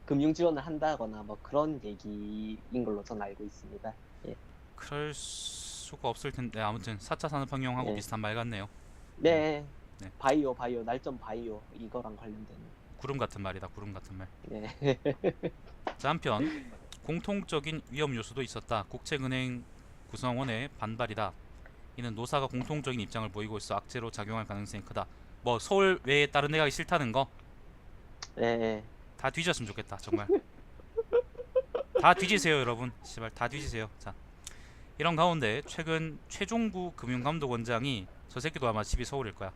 금융 지원을 한다거나 뭐 그런 얘기인 걸로 저는 알고 있습니다. 예. 그럴 수가 없을 텐데 아무튼 4차 산업혁명하고 예. 비슷한 말 같네요. 음, 네. 네. 바이오, 날점 바이오 이거랑 관련된. 구름 같은 말이다. 구름 같은 말. 네. 자, 한편 공통적인 위험 요소도 있었다. 국책은행 구성원의 반발이다. 이는 노사가 공통적인 입장을 보이고 있어 악재로 작용할 가능성이 크다. 뭐 서울 외에 다른 데 가기 싫다는 거 네. 다 뒤졌으면 좋겠다. 정말 다 뒤지세요 여러분. 씨발 다 뒤지세요. 자, 이런 가운데 최근 최종구 금융감독원장이 저 새끼도 아마 집이 서울일 거야.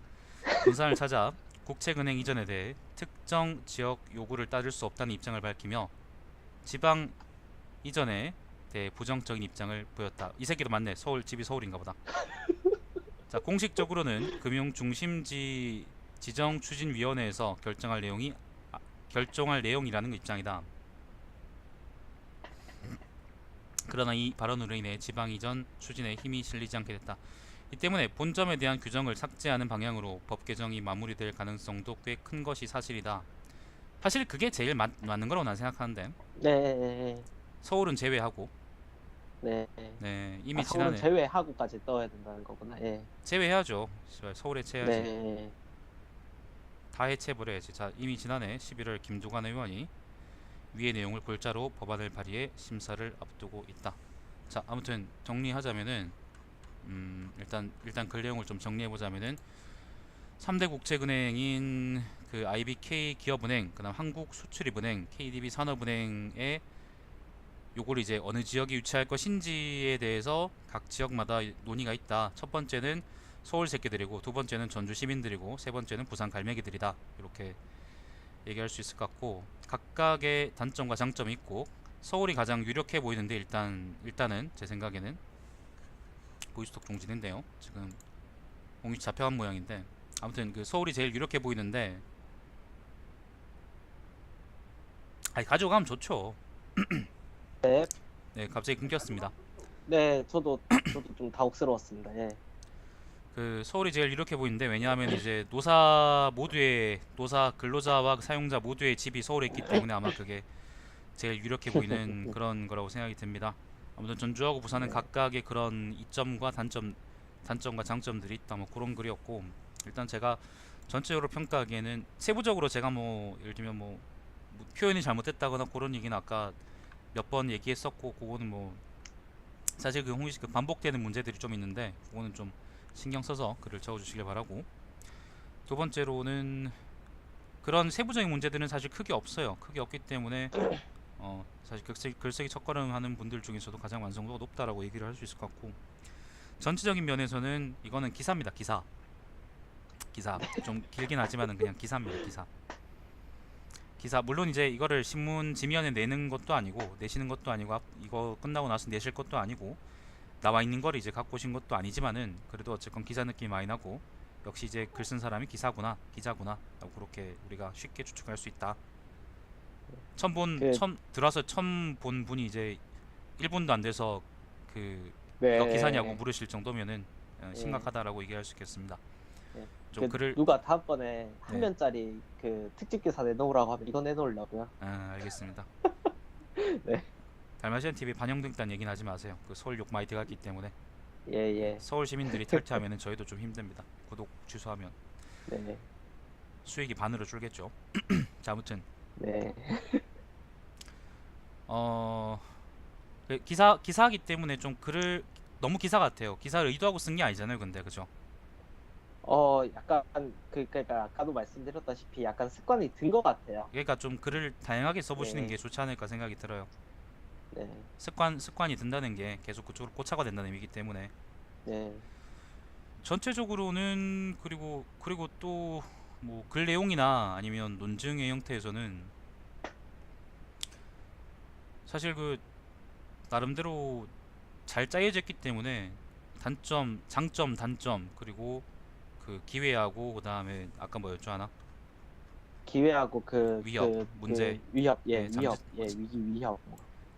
군산을 찾아 국책은행 이전에 대해 특정 지역 요구를 따를 수 없다는 입장을 밝히며 지방 이전에 대해 부정적인 입장을 보였다. 이 새끼도 맞네. 서울 집이 서울인가 보다. 자, 공식적으로는 금융중심지 지정추진위원회에서 결정할 내용이라는 입장이다. 그러나 이 발언으로 인해 지방 이전 추진에 힘이 실리지 않게 됐다. 이 때문에 본점에 대한 규정을 삭제하는 방향으로 법 개정이 마무리될 가능성도 꽤 큰 것이 사실이다. 사실 그게 제일 맞는 거라고 난 생각하는데 네. 서울은 제외하고 네. 네 이미 서울은 지난해 제외하고까지 떠야 된다는 거구나. 예. 제외해야죠. 씨발, 서울 해체해야지. 네. 다 해체해버려야지. 자, 이미 지난해 11월 김두관 의원이 위의 내용을 골자로 법안을 발의해 심사를 앞두고 있다. 자, 아무튼 정리하자면은 일단 그 내용을 좀 정리해보자면은 3대 국책은행인 그 IBK 기업은행, 그다음 한국수출입은행, KDB 산업은행에 요걸 이제 어느 지역에 위치할 것인지에 대해서 각 지역마다 논의가 있다. 첫 번째는 서울 새끼들이고, 두 번째는 전주 시민들이고, 세 번째는 부산 갈매기들이다. 이렇게 얘기할 수 있을 것 같고, 각각의 단점과 장점이 있고, 서울이 가장 유력해 보이는데 일단은 제 생각에는 보이스톡 종진인데요. 지금 공유 잡혀간 모양인데, 아무튼 그 서울이 제일 유력해 보이는데, 아니 가져가면 좋죠. 네. 네, 갑자기 끊겼습니다. 네. 저도 좀 당혹스러웠습니다. 예. 그 서울이 제일 유력해 보이는데, 왜냐하면 이제 노사 근로자와 사용자 모두의 집이 서울에 있기 때문에 아마 그게 제일 유력해 보이는 그런 거라고 생각이 듭니다. 아무튼 전주하고 부산은 네. 각각의 그런 이점과 단점과 장점들이 있다. 뭐 그런 글이었고, 일단 제가 전체적으로 평가하기에는 세부적으로 제가 뭐 예를 들면 뭐 표현이 잘못됐다거나 그런 얘기는 아까 몇 번 얘기했었고, 그거는 뭐 사실 그 홍희 씨 그 반복되는 문제들이 좀 있는데, 그거는 좀 신경 써서 글을 적어주시길 바라고, 두 번째로는 그런 세부적인 문제들은 사실 크게 없어요. 크게 없기 때문에 사실 글쓰기 첫걸음 하는 분들 중에서도 가장 완성도가 높다라고 얘기를 할 수 있을 것 같고, 전체적인 면에서는 이거는 기사입니다. 기사 좀 길긴 하지만은 그냥 기사입니다. 기사 물론 이제 이거를 신문 지면에 내시는 것도 아니고 이거 끝나고 나서 내실 것도 아니고 나와 있는 거를 이제 갖고 오신 것도 아니지만은, 그래도 어쨌건 기사 느낌이 많이 나고, 역시 이제 글 쓴 사람이 기자구나 라고 그렇게 우리가 쉽게 추측할 수 있다. 그 처음 들어와서 처음 본 분이 이제 1분도 안 돼서 그 이거 기사냐고 네. 물으실 정도면은 예. 심각하다라고 얘기할 수 있겠습니다. 예. 좀 글을 누가 다음번에 한 네. 면짜리 그 특집 기사 내놓으라고 하면 이거 내놓으려고요. 알겠습니다. 네. 달마시안 TV 반영도 일단 얘기는 하지 마세요. 그 서울 욕 많이 들어갔기 때문에. 예, 예. 서울 시민들이 탈퇴하면은 저희도 좀 힘듭니다. 구독 취소하면 네. 수익이 반으로 줄겠죠. 자, 아무튼 네. 기사이기 때문에 좀 글을 너무 기사 같아요. 기사를 의도하고 쓴 게 아니잖아요, 근데 그죠? 약간 그러니까 아까도 말씀드렸다시피 약간 습관이 든 것 같아요. 그러니까 좀 글을 다양하게 써보시는 네. 게 좋지 않을까 생각이 들어요. 네. 습관이 든다는 게 계속 그쪽으로 고착화 된다는 의미이기 때문에, 네. 전체적으로는, 그리고 또 뭐 글 내용이나 아니면 논증의 형태에서는 사실 그 나름대로 잘 짜여져 있기 때문에 단점, 장점, 단점, 그리고 그 기회하고 그다음에 아까 뭐였죠 하나? 기회하고 위협, 문제, 위협, 예, 위협, 위협.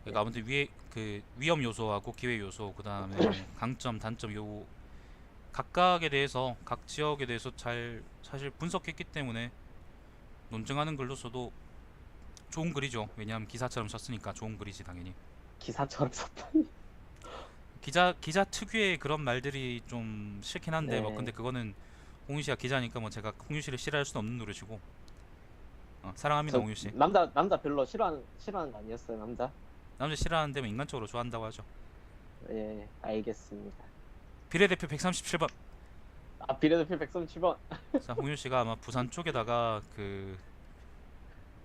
그러니까 아무튼 그 위험 요소하고 기회 요소, 그다음에 강점, 단점, 요 각각에 대해서, 각 지역에 대해서 잘 사실 분석했기 때문에 논증하는 글로서도 좋은 글이죠. 왜냐하면 기사처럼 썼으니까 좋은 글이지 당연히. 기사처럼 썼다. 기자 특유의 그런 말들이 좀 싫긴 한데, 뭐 네. 근데 그거는 홍유 씨가 기자니까 뭐 제가 홍유 씨를 싫어할 수는 없는 노릇이고, 사랑합니다 홍유 씨. 남자 별로 싫어하는 거 아니었어요, 남자? 남자 싫어하는데 뭐 인간적으로 좋아한다고 하죠. 예, 알겠습니다. 비례대표 137번. 비례대표 137번. 자, 홍유 씨가 아마 부산 쪽에다가 그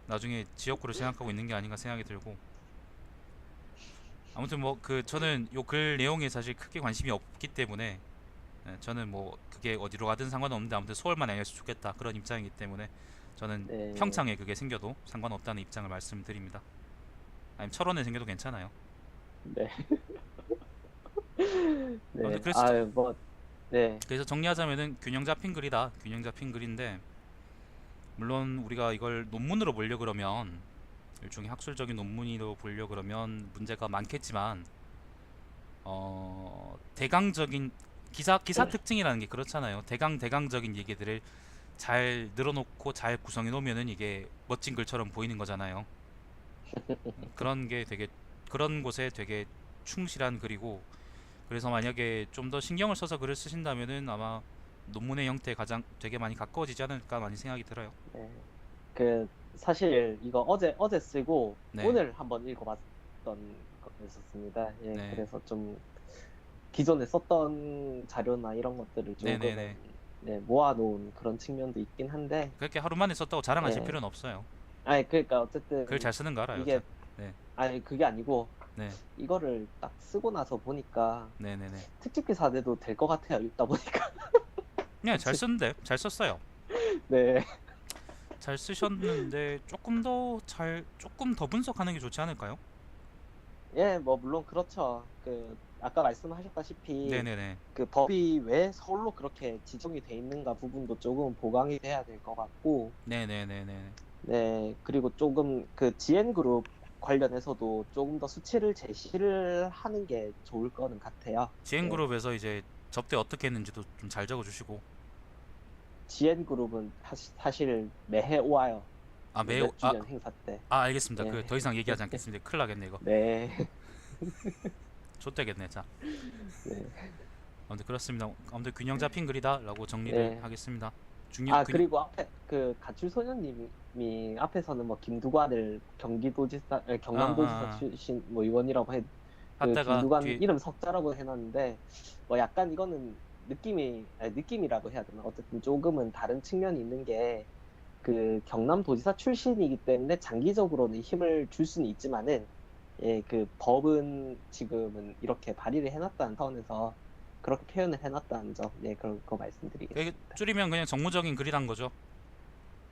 나중에 지역구를 생각하고 있는 게 아닌가 생각이 들고, 아무튼 뭐 그 저는 요 글 내용에 사실 크게 관심이 없기 때문에, 저는 뭐 그게 어디로 가든 상관없는데 아무튼 서울만 아니었으면 좋겠다 그런 입장이기 때문에, 저는 네. 평창에 그게 생겨도 상관없다는 입장을 말씀드립니다. 아니면 철원에 생겨도 괜찮아요. 네. 아무튼 네. 그래서 아, 뭐, 네. 그래서 정리하자면은 균형 잡힌 글이다. 균형 잡힌 글인데 물론 우리가 이걸 논문으로 보려 그러면 일종의 학술적인 논문으로 보려 그러면 문제가 많겠지만 대강적인 기사 특징이라는 게 그렇잖아요. 대강적인 얘기들을 잘 늘어놓고 잘 구성해 놓으면은 이게 멋진 글처럼 보이는 거잖아요. 그런 게 되게 그런 곳에 되게 충실한 글이고 그래서 만약에 좀 더 신경을 써서 글을 쓰신다면은 아마 논문의 형태에 가장 되게 많이 가까워지지 않을까 많이 생각이 들어요. 네. 그, 사실 이거 어제 쓰고 네, 오늘 한번 읽어봤던 거였었습니다. 예, 네, 그래서 좀 기존에 썼던 자료나 이런 것들을 네, 네, 네. 조금은 네, 모아놓은 그런 측면도 있긴 한데, 그렇게 하루 만에 썼다고 자랑하실 예. 필요는 없어요. 아니, 그러니까 글 어쨌든 잘 쓰는 거 알아요, 저. 이게, 네, 아니, 그게 아니고, 네, 이거를 딱 쓰고 나서 보니까 네, 네, 네. 특집 기사 내도 될 것 같아요. 읽다 보니까. 네, 잘 쓰는데 잘 썼어요. 네. 잘 쓰셨는데 조금 더 분석하는 게 좋지 않을까요? 예, 뭐, 물론 그렇죠. 아까 네, 말씀하셨다시피, 네, 네, 그 법이 왜 서울로 그렇게 지정이 돼 있는가 부분도 조금 보강이 돼야 될 것 같고, 네, 네, 네, 네. 네, 그리고 조금 그 GN그룹 관련해서도 조금 더 수치를 제시를 하는 게 좋을 거는 같아요. 네, 지앤그룹에서 이제 접대 어떻게 했는지도 좀 잘 적어주시고. GN그룹은 사실 매해 오와요. 아, 그 매우 몇 주년 행사 때. 알겠습니다. 그 예, 더 이상 얘기하지 않겠습니다. 큰일 나겠네 이거. 네, 좆되겠네. 자, 네, 아무튼 그렇습니다. 아무튼 균형 잡힌 글이다라고 정리를 네. 하겠습니다. 아, 균형 그리고 앞에 가출소년님이 앞에서는 뭐 김두관을 경남도지사 아 출신 뭐 의원이라고 하다가 김두관 뒤에 이름 석자라고 해놨는데 뭐 약간 이거는 느낌이라고 해야 되나 어쨌든 조금은 다른 측면이 있는 게 그 경남도지사 출신이기 때문에 장기적으로는 힘을 줄 수는 있지만은 예, 그 법은 지금은 이렇게 발의를 해놨다는 선에서 그렇게 표현을 해놨다는 점, 네, 그런 거 이게 말씀드리겠습니다. 줄이면 그냥 정무적인 글이란 거죠.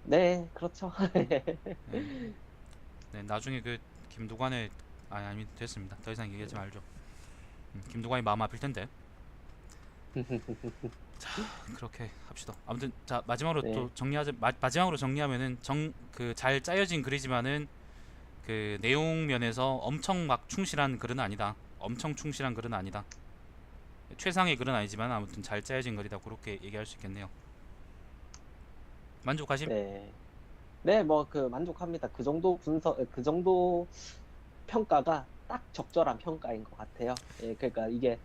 네, 그렇죠. 네, 네, 나중에 그 김두관의 아니 됐습니다. 더 이상 얘기하지 말죠. 김두관이 마음 아플 텐데. 그렇게 합시다. 아무튼 자 마지막으로 또 네, 마지막으로 정리하면은 그 잘 짜여진 글이지만은 그 내용 면에서 엄청 막 충실한 글은 아니다. 엄청 충실한 글은 아니다. 최상의 글은 아니지만 아무튼 잘 짜여진 글이다. 그렇게 얘기할 수 있겠네요. 만족하심? 네, 네, 뭐 그 만족합니다. 그 정도 평가가 딱 적절한 평가인 것 같아요. 예, 그러니까 이게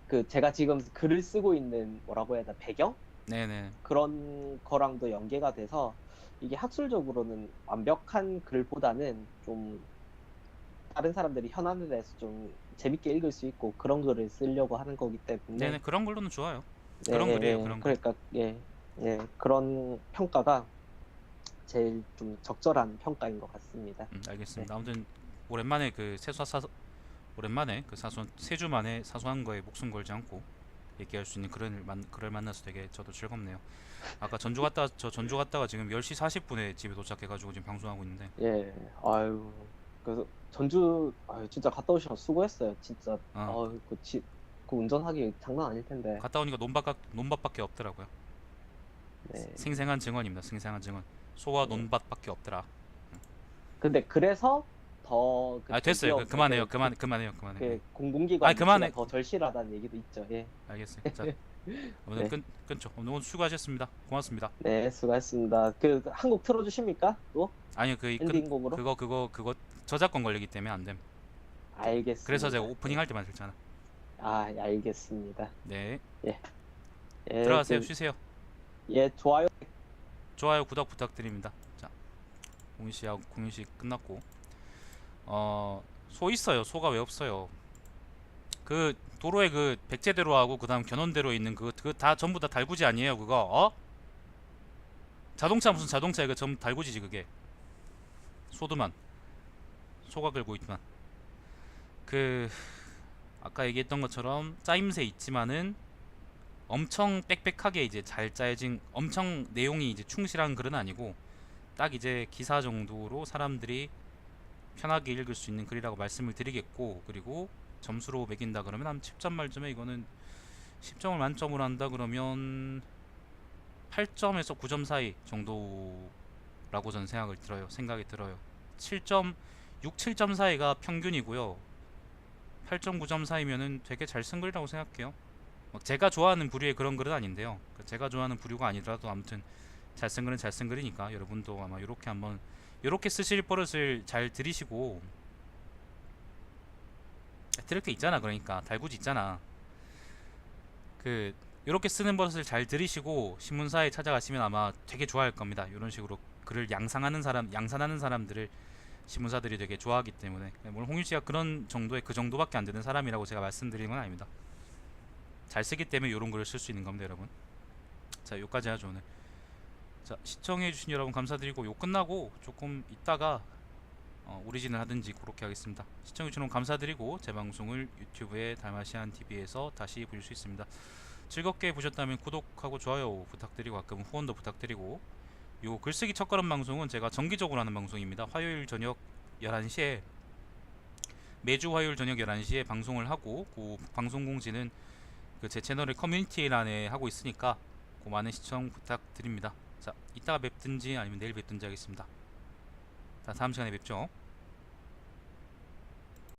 그 제가 지금 글을 쓰고 있는 뭐라고 해야 되나 배경 네네. 그런 거랑도 연계가 돼서 이게 학술적으로는 완벽한 글보다는 좀 다른 사람들이 현안에 대해서 좀 재밌게 읽을 수 있고 그런 글을 쓰려고 하는 거기 네네 때문에 그런 걸로는 좋아요. 네, 그런 글이에요. 예, 그런 글. 그러니까 그런 평가가 제일 좀 적절한 평가인 것 같습니다. 네, 알겠습니다. 아무튼 오랜만에 오랜만에 그 사소한 3주 만에 사소한 거에 목숨 걸지 않고 얘기할 수 있는 글을 만나서 되게 저도 즐겁네요. 아까 전주 갔다가 지금 10시 40분에 집에 도착해가지고 지금 방송하고 있는데 예, 아유, 그래서 전주, 아유, 진짜 갔다 오시면 수고했어요. 진짜, 어, 아유, 그 운전하기 장난 아닐 텐데. 갔다 오니까 논밭밖에 없더라고요. 네. 생생한 증언입니다. 생생한 증언. 소와 네. 논밭밖에 없더라. 근데 그래서 더 그 아 됐어요. 대기업의 그만해요. 그만해요. 네. 아 공공기관 입지가 그만해. 더 절실하다는 얘기도 있죠. 예. 알겠어요. 자 아무튼 네. 끊죠. 오늘 수고하셨습니다. 고맙습니다. 네, 수고하셨습니다. 한곡 틀어주십니까? 또? 아니요 그 엔딩곡으로? 그거 저작권 걸리기 때문에 안 됨. 그래서 제가 알겠습니다. 오프닝 예. 할 때만 들잖아. 아, 예, 알겠습니다. 네. 예. 예, 들어가세요. 쉬세요. 예, 좋아요. 좋아요, 구독 부탁드립니다. 자, 공윤 씨 끝났고, 소 있어요. 소가 왜 없어요? 그 도로에 그 백제대로하고 그다음 견원대로 있는 그 다 전부 다 달구지 아니에요? 그거 자동차 무슨 자동차에 그 전부 달구지지 그게. 소드만 소가 끌고 있지만 그 아까 얘기했던 것처럼 짜임새 있지만은 엄청 빽빽하게 이제 잘 짜여진 엄청 내용이 이제 충실한 글은 아니고 딱 이제 기사 정도로 사람들이 편하게 읽을 수 있는 글이라고 말씀을 드리겠고, 그리고 점수로 매긴다 그러면 한 10점 만점에 이거는 10점을 만점으로 한다 그러면 8점에서 9점 사이 정도라고 저는 생각이 들어요. 7점, 6, 7점 사이가 평균이고요. 8점, 9점 사이면은 되게 잘 쓴 글이라고 생각해요. 제가 좋아하는 부류의 그런 글은 아닌데요. 제가 좋아하는 부류가 아니더라도 아무튼 잘 쓴 글은 잘 쓴 글이니까 여러분도 아마 요렇게 한번 요렇게 쓰실 버릇을 잘 들이시고, 들을 게 있잖아. 그러니까 달구지 있잖아. 그 요렇게 쓰는 버릇을 잘 들이시고 신문사에 찾아가시면 아마 되게 좋아할 겁니다. 이런 식으로 글을 양산하는 사람들을 신문사들이 되게 좋아하기 때문에. 물론 홍윤 씨가 그런 정도의 그 정도밖에 안 되는 사람이라고 제가 말씀드리는 건 아닙니다. 잘 쓰기 때문에 이런 글을 쓸 수 있는 겁니다, 여러분. 자, 여기까지 하죠 오늘. 자, 시청해주신 여러분 감사드리고, 요 끝나고 조금 있다가 오리진을 하든지 그렇게 하겠습니다. 시청해주신 여러분 감사드리고, 제 방송을 유튜브에 달마시안 TV에서 다시 보실 수 있습니다. 즐겁게 보셨다면 구독하고 좋아요 부탁드리고, 가끔 후원도 부탁드리고, 요 글쓰기 첫걸음 방송은 제가 정기적으로 하는 방송입니다. 화요일 저녁 11시에, 매주 화요일 저녁 11시에 방송을 하고, 그 방송 공지는 그 제 채널의 커뮤니티란에 하고 있으니까 그 많은 시청 부탁드립니다. 자, 이따가 뵙든지 아니면 내일 뵙든지 하겠습니다. 자, 다음 시간에 뵙죠.